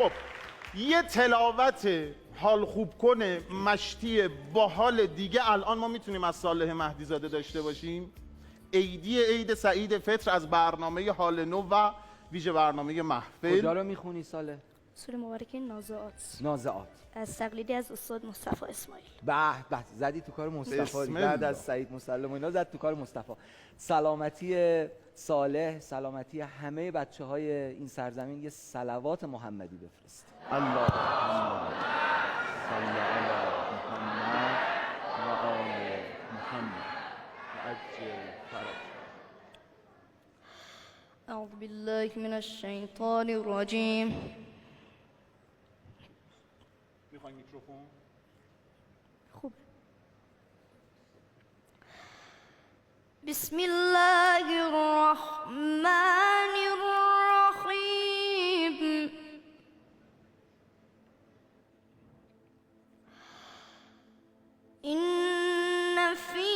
خب یه تلاوت حال خوب کنه مشتی باحال دیگه الان ما میتونیم از صالح مهدی زاده داشته باشیم. عید سعید فطر از برنامه حال نو و ویژه برنامه محفل. کجا رو میخونی ساله؟ سوره مبارکه نازعات. نازعات از تقلیدی از استاد مصطفی اسماعیل. به زدی تو کار مصطفی بعد از سعید مسلم و اینا زد تو کار مصطفی. سلامتی صالح، سلامتی همه بچه‌های این سرزمین، یه صلوات محمدی بفرست. اللهم صل علی محمد و آل محمد عجل فرج. اعوذ بالله من الشیطان الرجیم. میخوای میکروفون؟ خوب. بسم الله الرحمن الرحیم. إن في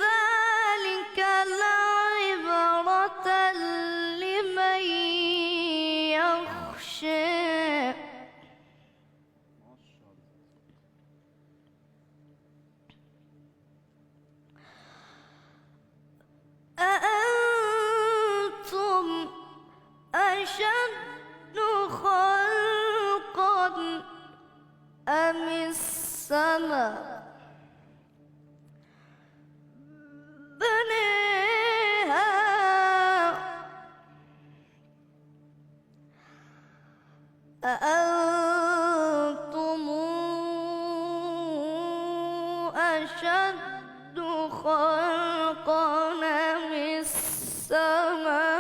ذلك لعبرة لمن يخشى. أأنتم أشد خلقا أم السماء بنيها أأنتم أشد خلقا أم السماء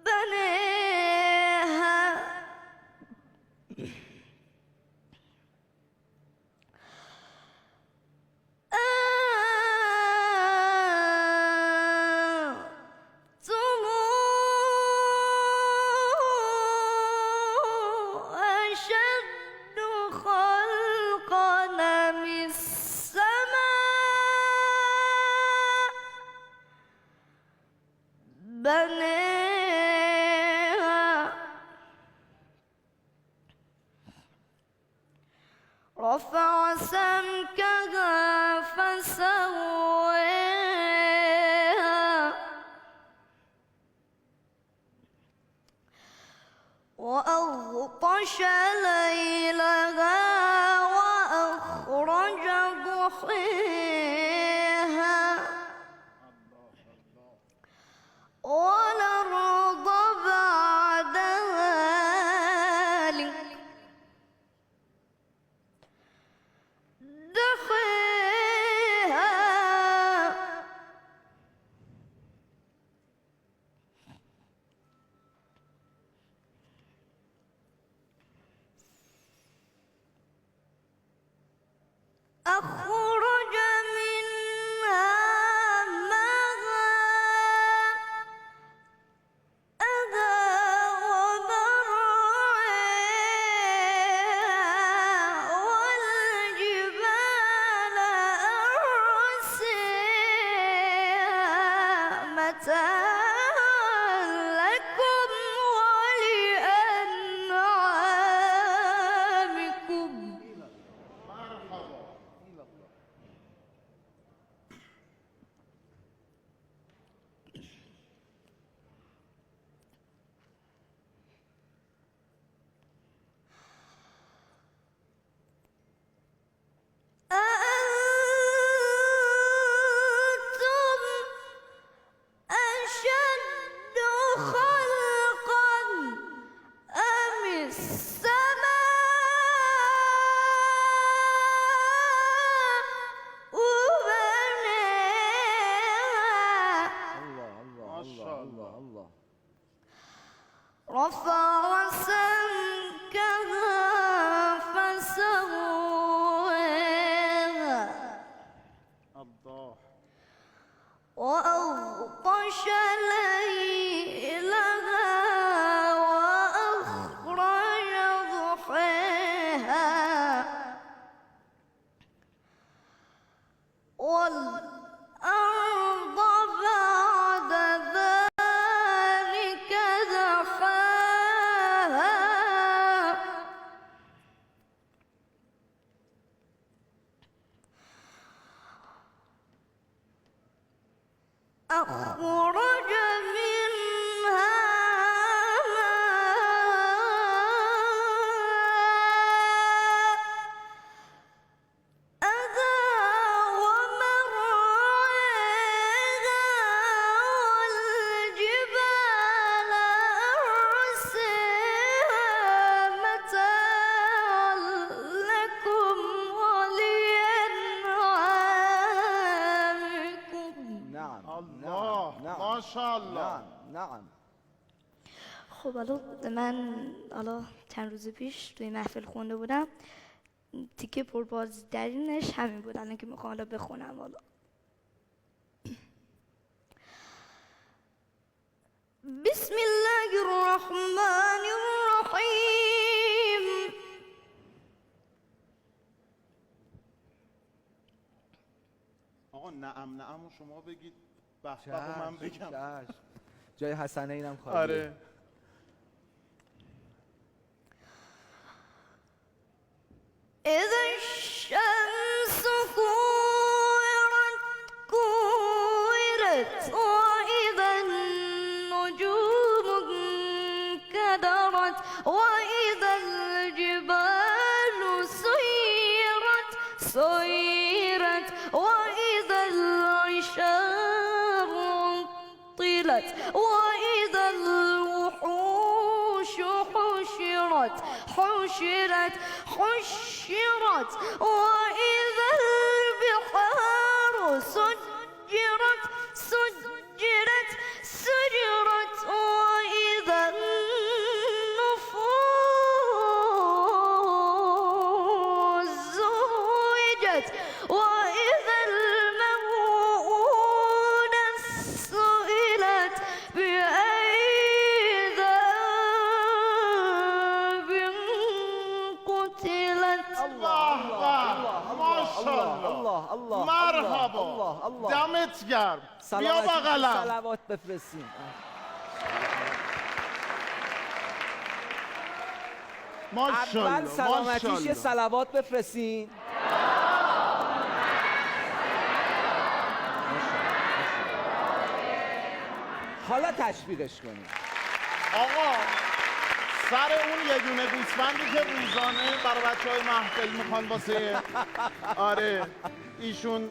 بنيها أنتم أشد خلقا أم السماء بنيها رفع سمكها فسويها وأغطش ليلها وأخرج ضحيها والأرض بعد ذلك دحيها أخرج منها ماءها ومرعاها والجبال أرسيها متاعا لكم ولأنعامكم. أأنتم أشد خلقا أم السماء بنيها الله رفع سمكها فسويها الله وأغطش ليلها وأخرج ضحيها والأرض بعد فأخرج منها ماشاءالله. نعم. خب حالا چند روز پیش توی محفل خونده بودم، تیکه پرباز درینش همین بود. الان که میخوام حالا بخونم. حالا بسم الله الرحمن الرحیم. آقا نعم و شما بگید به به و من بگم. چشم. جای حسنه اینم خالیه. آره. اذا الشمس كورت وإذا النجوم انكدرت وإذا الجبال سيرت وإذا العشار عطلت وإذا الوحوش حشرت وإذا البحار سجرت وإذا النفوس زوجت وإذا الموءودة سئلت بأي ذنب قتلت. الله ماشاءالله. الله مرحبا. دمت گرم. بیا بغلم. صلوات بفرستیم. ماشاءالله. اول سلامتیش یه صلوات بفرستین. حالا تشویقش کنیم. آقا سر اون یه دونه گوسفندی که روزانه برای بچه‌های محفل میخوان واسه آره ایشون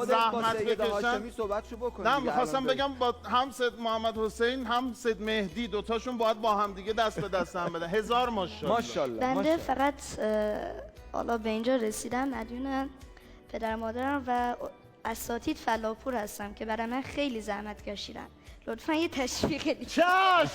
زحمت بکشن. صحبتشو بکنیم. نه میخواستم بگم با هم سید محمد حسین هم سید مهدی دوتاشون باید با هم دیگه دست به دست هم بدن. هزار ماشاءالله. بنده فقط حالا به اینجا رسیدم مدیون پدر مادرم و اساتید فلاپور هستم که برای من خیلی زحمت کشیدن. لطفا یه تشویق دیگه. چشم.